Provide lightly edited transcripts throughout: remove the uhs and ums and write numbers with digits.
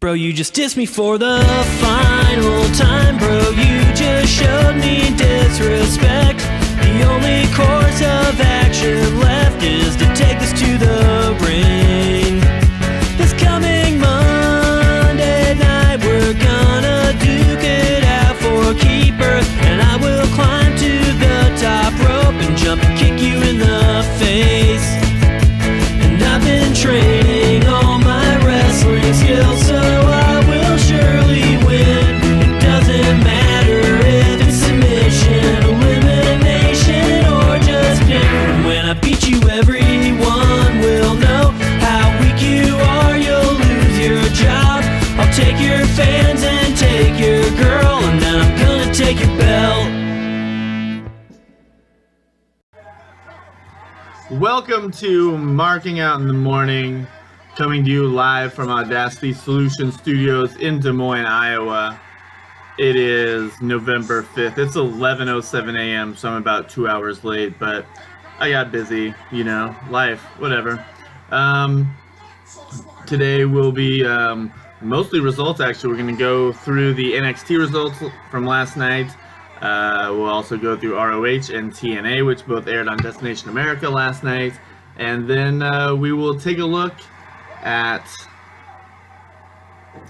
Bro, you just dissed me for the final time. Bro, you just showed me disrespect. The only course of action left is to take this to the ring. This coming Monday night, we're gonna duke it out for keeper. And I will climb to the top rope and jump and kick you in the face. And I've been training all my wrestling skills, so I will surely win. It doesn't matter if it's submission, elimination, or just pin. When I beat you, everyone will know how weak you are. You'll lose your job. I'll take your fans and take your girl, and then I'm gonna take your belt. Welcome to Marking Out in the Morning, coming to you live from Audacity Solution Studios in Des Moines, Iowa. It is November 5th. It's 11:07 a.m., so I'm about 2 hours late, but I got busy, you know, life, whatever. Today will be mostly results, actually. We're going to go through the NXT results from last night. We'll also go through ROH and TNA, which both aired on Destination America last night. And then we will take a look at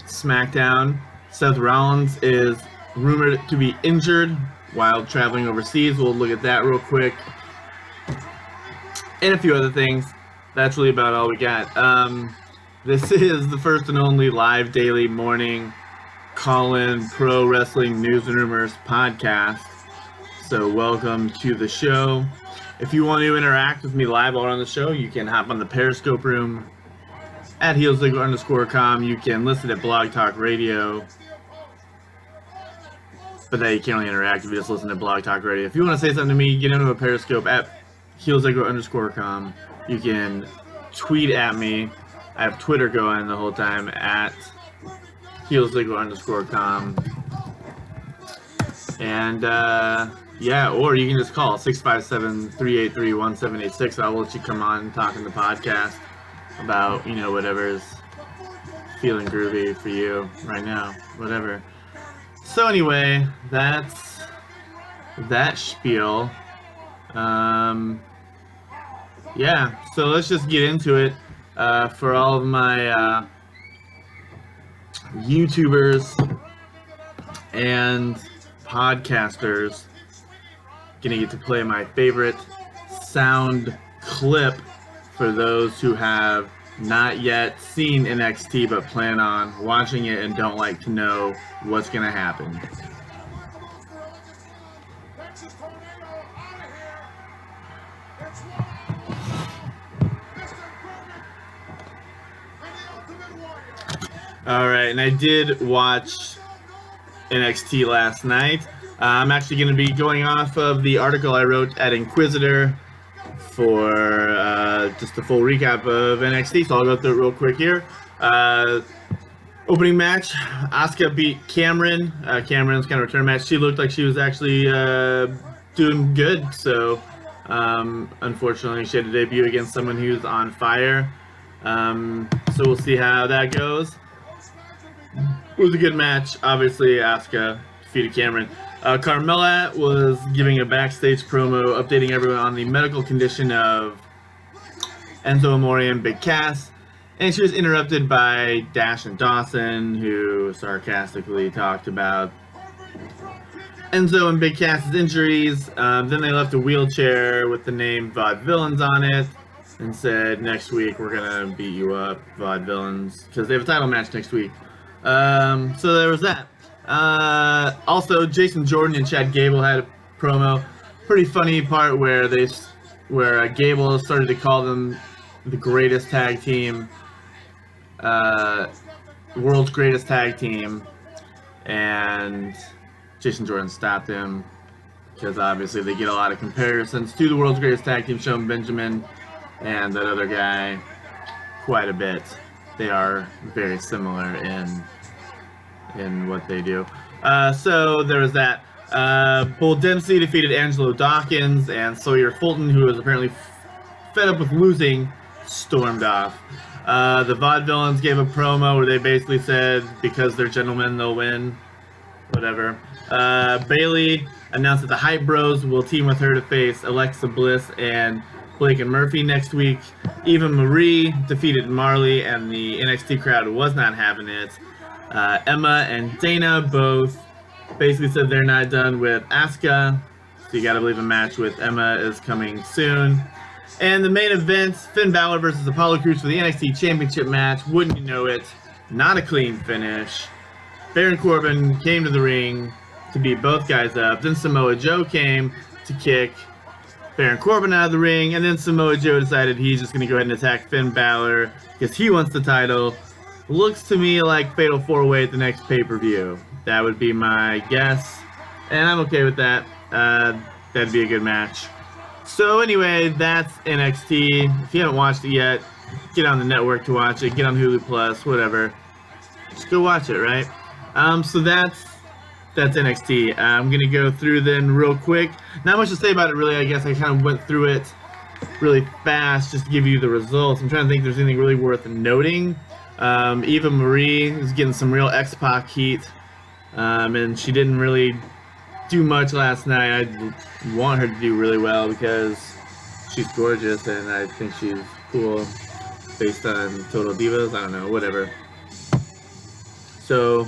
SmackDown. Seth Rollins is rumored to be injured while traveling overseas. We'll look at that real quick. And a few other things. That's really about all we got. This is the first and only live daily morning call-in pro wrestling news and rumors podcast. So welcome to the show. If you want to interact with me live or on the show, you can hop on the Periscope room at HEELZiggler.com. You can listen at Blog Talk Radio. But then you can't really interact if you just listen to Blog Talk Radio. If you want to say something to me, get into a Periscope at HEELZiggler_com. You can tweet at me. I have Twitter going the whole time at HEELZiggler_com. And yeah, or you can just call 657-383-1786. I'll let you come on and talk in the podcast about, you know, whatever's feeling groovy for you right now, whatever. So anyway, that's that spiel. Yeah, so let's just get into it. For all of my YouTubers and podcasters, gonna get to play my favorite sound clip for those who have not yet seen NXT but plan on watching it and don't like to know what's gonna happen. Alright, and I did watch NXT last night. I'm actually going to be going off of the article I wrote at Inquisitor for just a full recap of NXT, so I'll go through it real quick here. Opening match, Asuka beat Cameron. Cameron's kind of return match. She looked like she was actually doing good, so unfortunately she had to debut against someone who's on fire. So we'll see how that goes. It was a good match. Obviously, Asuka defeated Cameron. Carmella was giving a backstage promo, updating everyone on the medical condition of Enzo Amore and Big Cass. And she was interrupted by Dash and Dawson, who sarcastically talked about Enzo and Big Cass's injuries. Then they left a wheelchair with the name Vaudevillains on it and said, next week we're going to beat you up, Vaudevillains, because they have a title match next week. So there was that. Also, Jason Jordan and Chad Gable had a promo. Pretty funny part where Gable started to call them the greatest tag team, world's greatest tag team, and Jason Jordan stopped him because obviously they get a lot of comparisons to the world's greatest tag team, Shelton Benjamin, and that other guy quite a bit. They are very similar in what they do. So there was that. Bull Dempsey defeated Angelo Dawkins, and Sawyer Fulton, who was apparently fed up with losing, stormed off. The Vaudevillains gave a promo where they basically said because they're gentlemen, they'll win. Whatever. Bailey announced that the Hype Bros will team with her to face Alexa Bliss and Blake and Murphy next week. Eva Marie defeated Marley, and the NXT crowd was not having it. Emma and Dana both basically said they're not done with Asuka, so you gotta believe a match with Emma is coming soon. And the main event, Finn Balor versus Apollo Crews for the NXT Championship match. Wouldn't you know it, not a clean finish. Baron Corbin came to the ring to beat both guys up. Then Samoa Joe came to kick Baron Corbin out of the ring. And then Samoa Joe decided he's just going to go ahead and attack Finn Balor because he wants the title. Looks to me like Fatal 4-Way at the next pay-per-view. That would be my guess. And I'm okay with that. That'd be a good match. So anyway, that's NXT. If you haven't watched it yet, get on the network to watch it. Get on Hulu Plus, whatever. Just go watch it, right? So that's NXT. I'm gonna go through then real quick. Not much to say about it really. I guess I kind of went through it really fast just to give you the results. I'm trying to think if there's anything really worth noting. Eva Marie is getting some real X-Pac heat, and she didn't really do much last night. I want her to do really well because she's gorgeous and I think she's cool based on Total Divas. I don't know, whatever. So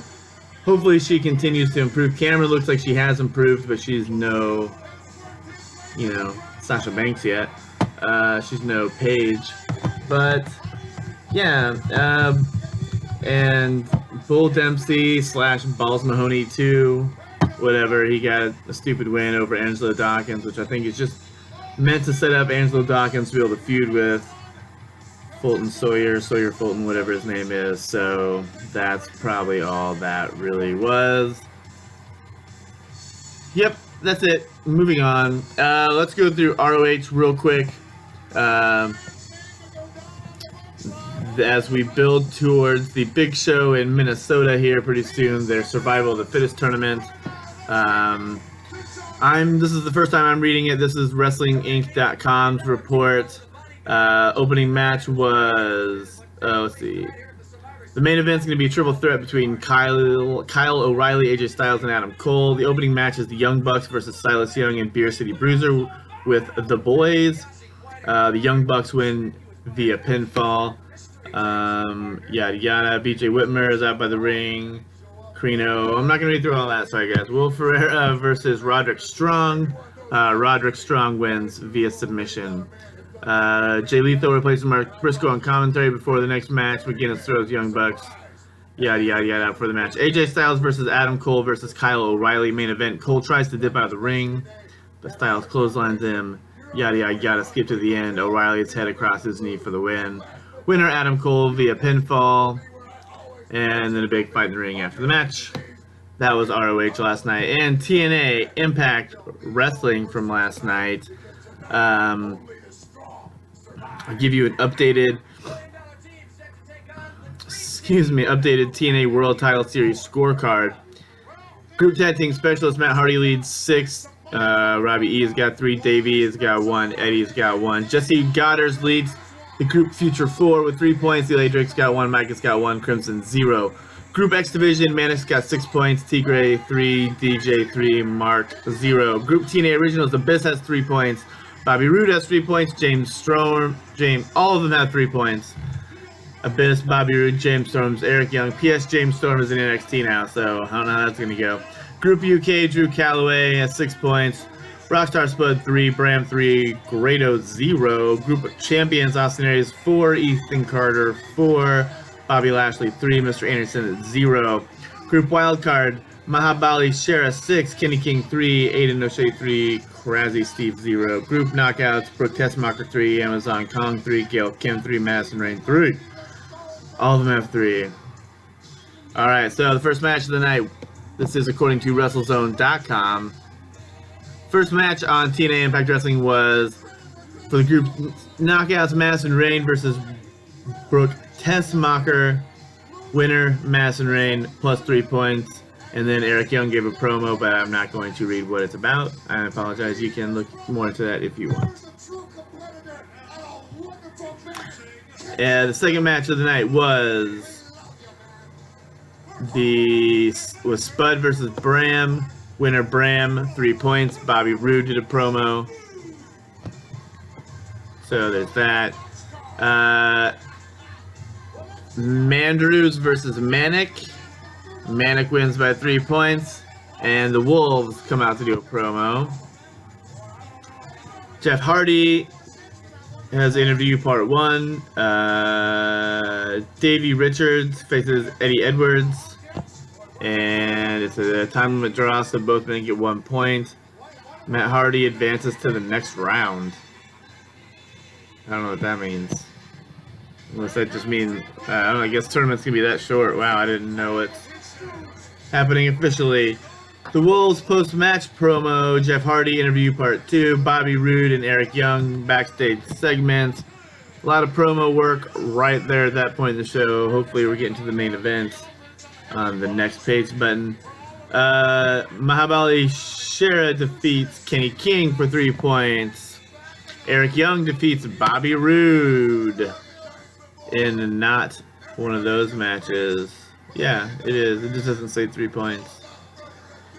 hopefully she continues to improve. Cameron looks like she has improved, but she's no, Sasha Banks yet. She's no Paige. But, yeah. And Bull Dempsey / Balls Mahoney 2, whatever. He got a stupid win over Angelo Dawkins, which I think is just meant to set up Angelo Dawkins to be able to feud with Sawyer Fulton, whatever his name is. So that's probably all that really was. Yep, that's it. Moving on. Let's go through ROH real quick. As we build towards the big show in Minnesota here pretty soon, their Survival of the Fittest tournament. This is the first time I'm reading it. This is WrestlingInc.com's report. Opening match was, let's see. The main event's going to be a triple threat between Kyle O'Reilly, AJ Styles, and Adam Cole. The opening match is the Young Bucks versus Silas Young and Beer City Bruiser with the boys. The Young Bucks win via pinfall. Yada yada. BJ Whitmer is out by the ring. Carino. I'm not going to read through all that, so I guess. Will Ferreira versus Roderick Strong. Roderick Strong wins via submission. Jay Lethal replaces Mark Briscoe on commentary before the next match. McGinnis throws Young Bucks. Yada yada yada for the match. AJ Styles versus Adam Cole versus Kyle O'Reilly. Main event. Cole tries to dip out of the ring, but Styles clotheslines him. Yada yada yada. Skip to the end. O'Reilly's head across his knee for the win. Winner Adam Cole via pinfall. And then a big fight in the ring after the match. That was ROH last night. And TNA Impact Wrestling from last night. I'll give you an updated TNA World Title Series scorecard. Group Tag Team Specialist Matt Hardy leads 6. Robbie E has got 3. Davey has got 1. Eddie's got 1. Jesse Goddard leads the Group Future 4 with 3 points. Eli Drake's got 1. Mike has got 1. Crimson 0. Group X Division, Manic's got 6 points. Tigray 3. DJ 3. Mark 0. Group TNA Originals, Abyss has 3 points. Bobby Roode has 3 points. James Storm, all of them have 3 points. Abyss, Bobby Roode, James Storms, Eric Young. P.S. James Storm is in NXT now, so I don't know how that's going to go. Group UK, Drew Calloway has 6 points. Rockstar Spud 3, Bram 3, Grado 0. Group of Champions, Austin Aries 4, Ethan Carter 4, Bobby Lashley 3, Mr. Anderson 0. Group Wildcard, Mahabali Shera 6, Kenny King 3, Aiden O'Shea 3, Razzie Steve 0. Group Knockouts, Brooke Tessmacher 3, Amazon Kong 3, Gail Kim 3, Madison Rain 3. All of them have 3. Alright, so the first match of the night, this is according to WrestleZone.com. First match on TNA Impact Wrestling was for the group Knockouts, Madison Rain versus Brooke Tessmacher. Winner, Madison Rain, plus 3 points. And then Eric Young gave a promo, but I'm not going to read what it's about. I apologize. You can look more into that if you want. And the second match of the night was Spud versus Bram. Winner Bram, 3 points. Bobby Roode did a promo. So there's that. Mandrews versus Manic. Manic wins by 3 points. And the Wolves come out to do a promo. Jeff Hardy has interview part 1. Davey Richards faces Eddie Edwards. And it's a time limit draw, so both men get 1 point. Matt Hardy advances to the next round. I don't know what that means. Unless that just means, I don't know, I guess tournament's gonna be that short. Wow, I didn't know what's happening officially. The Wolves post-match promo, Jeff Hardy interview part 2, Bobby Roode and Eric Young backstage segments. A lot of promo work right there at that point in the show. Hopefully we're getting to the main event on the next page button. Mahabali Shera defeats Kenny King for 3 points. Eric Young defeats Bobby Roode in not one of those matches. Yeah, it is. It just doesn't say 3 points.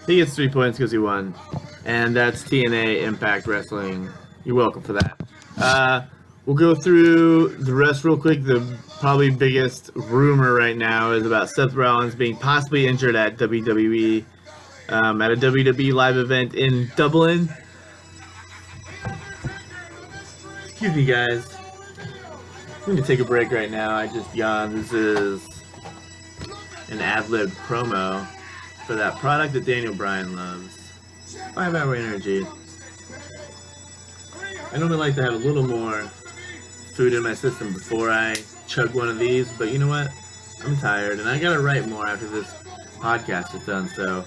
He gets 3 points because he won. And that's TNA Impact Wrestling. You're welcome for that. We'll go through the rest real quick. The probably biggest rumor right now is about Seth Rollins being possibly injured at WWE, at a WWE live event in Dublin. Excuse me, guys. I'm going to take a break right now. I just yawned. This is an ad-lib promo for that product that Daniel Bryan loves. 5 Hour Energy. I normally like to have a little more food in my system before I chug one of these, but you know what? I'm tired, and I gotta write more after this podcast is done, so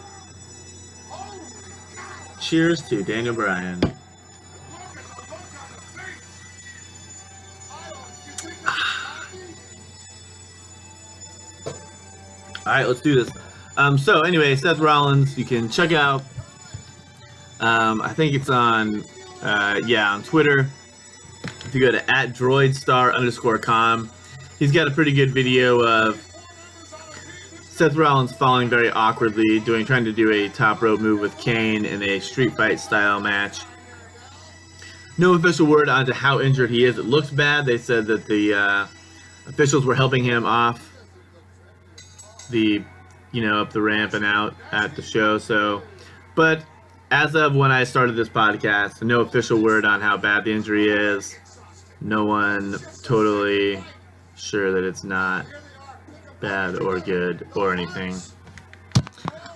cheers to Daniel Bryan. Alright, let's do this. So anyway, Seth Rollins, you can check out, I think it's on, on Twitter. If you go to @droidstar_com, he's got a pretty good video of Seth Rollins falling very awkwardly, trying to do a top rope move with Kane in a street fight style match. No official word onto how injured he is. It looks bad. They said that the officials were helping him off up the ramp and out at the show. So, but as of when I started this podcast, no official word on how bad the injury is. No one totally sure that it's not bad or good or anything.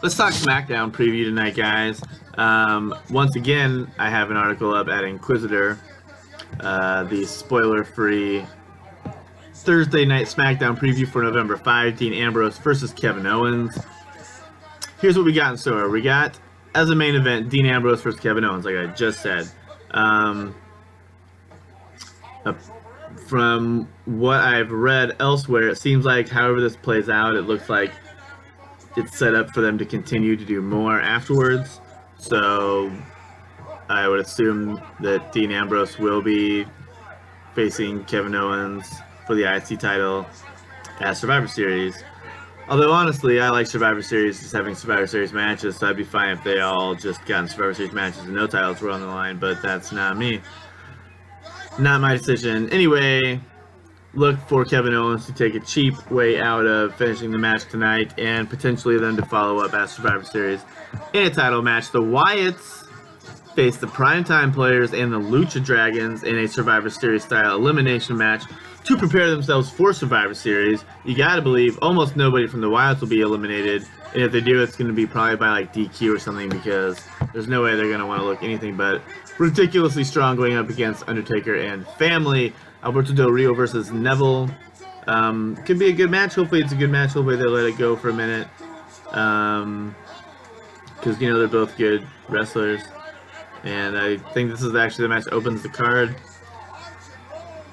Let's talk SmackDown preview tonight, guys. Once again, I have an article up at Inquisitor, the spoiler-free Thursday night SmackDown preview for November 5, Dean Ambrose versus Kevin Owens. Here's what we got in store. We got, as a main event, Dean Ambrose versus Kevin Owens, like I just said. From what I've read elsewhere, it seems like however this plays out, it looks like it's set up for them to continue to do more afterwards. So I would assume that Dean Ambrose will be facing Kevin Owens for the IC title at Survivor Series. Although honestly, I like Survivor Series, just having Survivor Series matches, so I'd be fine if they all just got in Survivor Series matches and no titles were on the line, but that's not me. Not my decision. Anyway, look for Kevin Owens to take a cheap way out of finishing the match tonight and potentially them to follow up at Survivor Series in a title match. The Wyatts face the Primetime Players and the Lucha Dragons in a Survivor Series style elimination match to prepare themselves for Survivor Series. You gotta believe almost nobody from the Wyatts will be eliminated, and if they do, it's gonna be probably by like DQ or something, because there's no way they're gonna want to look anything but ridiculously strong going up against Undertaker and family. Alberto Del Rio versus Neville. Could be a good match. Hopefully it's a good match. Hopefully they let it go for a minute. Because, they're both good wrestlers. And I think this is actually the match that opens the card.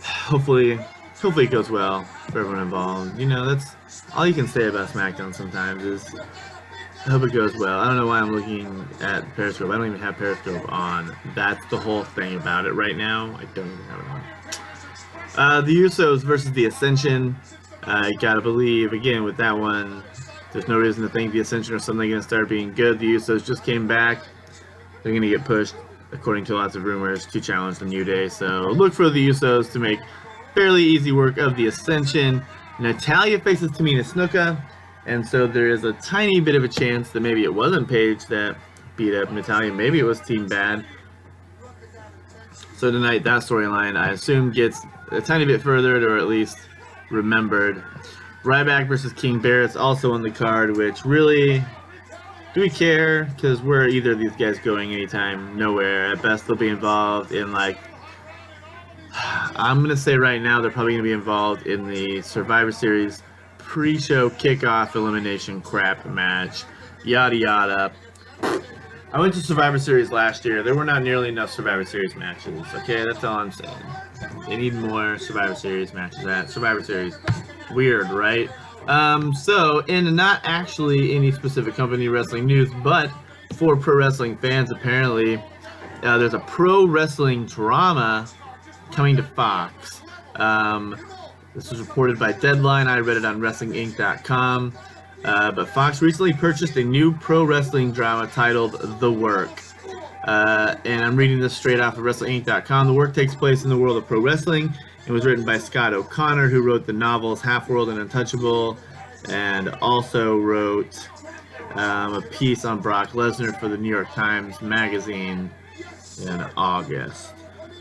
Hopefully it goes well for everyone involved. That's all you can say about SmackDown sometimes is I hope it goes well. I don't know why I'm looking at Periscope. I don't even have Periscope on. That's the whole thing about it right now. I don't even have it on. The Usos versus the Ascension. I gotta believe, again, with that one, there's no reason to think the Ascension are suddenly going to start being good. The Usos just came back. They're going to get pushed, according to lots of rumors, to challenge the New Day. So look for the Usos to make fairly easy work of the Ascension. Natalya faces Tamina Snuka, and so there is a tiny bit of a chance that maybe it wasn't Paige that beat up Natalya. Maybe it was Team Bad. So tonight, that storyline, I assume, gets a tiny bit furthered, or at least remembered. Ryback versus King Barrett's also on the card, which really, do we care? Because where are either of these guys going anytime? Nowhere. At best, they'll be involved in, like, I'm going to say right now they're probably going to be involved in the Survivor Series pre-show kickoff elimination crap match. Yada yada. I went to Survivor Series last year. There were not nearly enough Survivor Series matches. Okay, that's all I'm saying. They need more Survivor Series matches at Survivor Series. Weird, right? So, in not actually any specific company wrestling news, but for pro wrestling fans, apparently, there's a pro wrestling drama coming to Fox. This was reported by Deadline. I read it on WrestlingInc.com. But Fox recently purchased a new pro wrestling drama titled The Work. And I'm reading this straight off of WrestlingInc.com. The Work takes place in the world of pro wrestling. It was written by Scott O'Connor, who wrote the novels Half-World and Untouchable, and also wrote a piece on Brock Lesnar for the New York Times Magazine in August.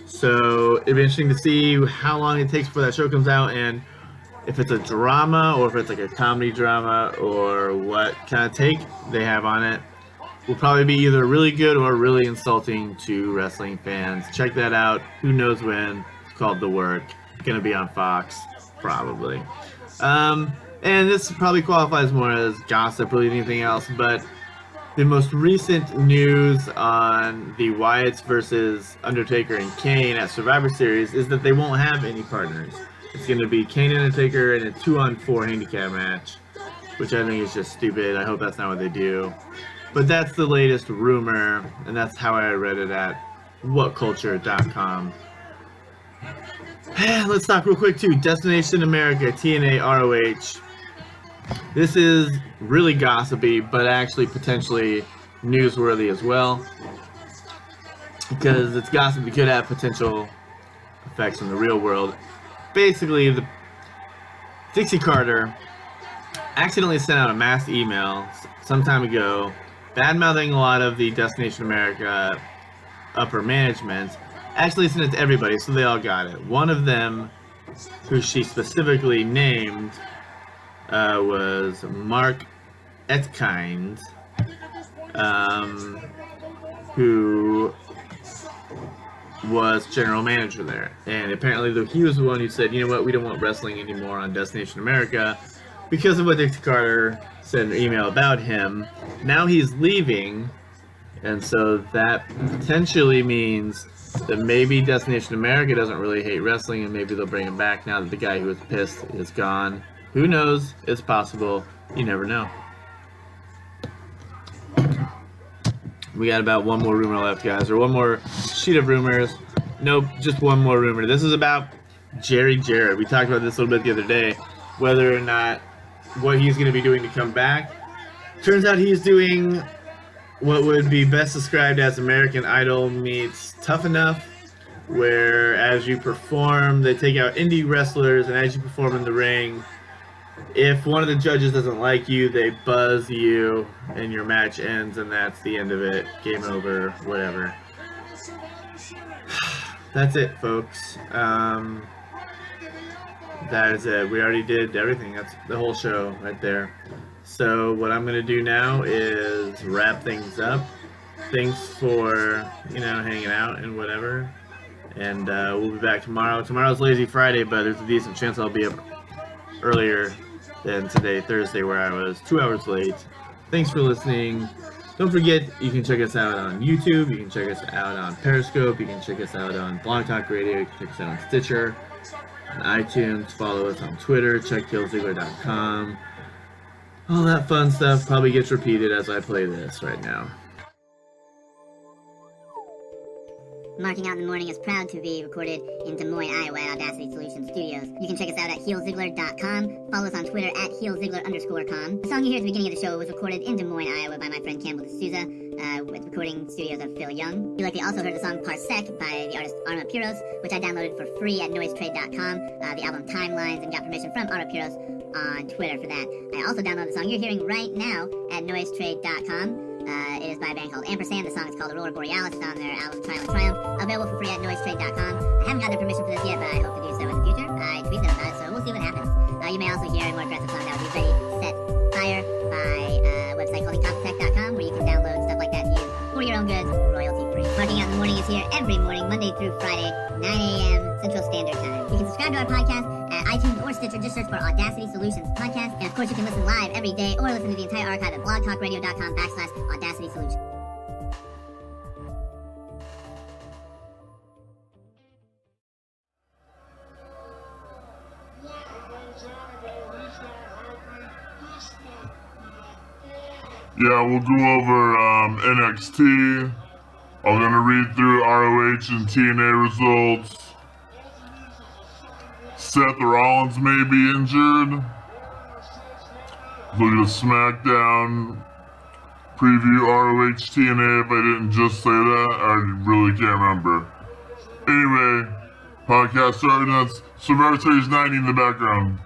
So it'd be interesting to see how long it takes before that show comes out, and if it's a drama or if it's like a comedy drama or what kind of take they have on it. Will probably be either really good or really insulting to wrestling fans. Check that out. Who knows when? It's called The Work. Gonna be on Fox, probably. And this probably qualifies more as gossip really than anything else, but the most recent news on the Wyatts versus Undertaker and Kane at Survivor Series is that they won't have any partners. It's going to be Kane and Undertaker in a 2-on-4 handicap match, which I think is just stupid. I hope that's not what they do. But that's the latest rumor, and that's how I read it at whatculture.com. Let's talk real quick, too. Destination America, TNA, ROH. This is really gossipy, but actually potentially newsworthy as well. Because it's gossip, it could have potential effects in the real world. Basically, the Dixie Carter accidentally sent out a mass email some time ago, bad-mouthing a lot of the Destination America upper management. Actually sent it to everybody, so they all got it. One of them, who she specifically named, was Mark Etkind, who was general manager there. And apparently he was the one who said, you know what, we don't want wrestling anymore on Destination America because of what Dixie Carter said in an email about him. Now he's leaving, and so that potentially means that maybe Destination America doesn't really hate wrestling, and maybe they'll bring him back now that the guy who was pissed is gone. Who knows? It's possible. You never know. We got about one more rumor left, guys, or one more sheet of rumors. Nope, just one more rumor. This is about Jerry Jarrett. We talked about this a little bit the other day, whether or not what he's going to be doing to come back. Turns out he's doing what would be best described as American Idol meets Tough Enough, where as you perform, they take out indie wrestlers, and as you perform in the ring, if one of the judges doesn't like you, they buzz you, and your match ends, and that's the end of it. Game over, whatever. That's it, folks. That is it. We already did everything. That's the whole show right there. So what I'm going to do now is wrap things up. Thanks for, hanging out and whatever. And we'll be back tomorrow. Tomorrow's Lazy Friday, but there's a decent chance I'll be up earlier than today, Thursday, where I was 2 hours late. Thanks for listening. Don't forget, you can check us out on YouTube. You can check us out on Periscope. You can check us out on Blog Talk Radio. You can check us out on Stitcher, on iTunes. Follow us on Twitter. Check HEELZiggler.com. All that fun stuff probably gets repeated as I play this right now. Marking Out in the Morning is proud to be recorded in Des Moines, Iowa at Audacity Solutions Studios. You can check us out at HEELZiggler.com. Follow us on Twitter at HEELZiggler_com. The song you hear at the beginning of the show was recorded in Des Moines, Iowa by my friend Campbell D'Souza with recording studios of Phil Young. You likely also heard the song Parsec by the artist Arma Puros, which I downloaded for free at noisetrade.com. The album Timelines, and got permission from Arma Puros on Twitter for that. I also downloaded the song you're hearing right now at noisetrade.com. It is by a band called Ampersand. The song is called Aurora Borealis. It's on their album Trial and Triumph. Available for free at noisetrade.com. I haven't got their permission for this yet, but I hope to do so in the future. I tweet them about it, so we'll see what happens. You may also hear a more aggressive song that would be Ready, Set, Fire by a website called incompetech.com, where you can download stuff like that to use for your own goods, royalty free. Marking Out in the Morning is here every morning, Monday through Friday, 9 a.m. Central Standard Time. You can subscribe to our podcast at iTunes or Stitcher. Just search for Audacity Solutions Podcast. And of course, you can listen live every day or listen to the entire archive at blogtalkradio.com/Audacity Solutions. Yeah, we'll go over NXT. I'm going to read through ROH and TNA results. Seth Rollins may be injured. Look at SmackDown. Preview ROH TNA. If I didn't just say that, I really can't remember. Anyway, podcast starting. That's Survivor Series 90 in the background.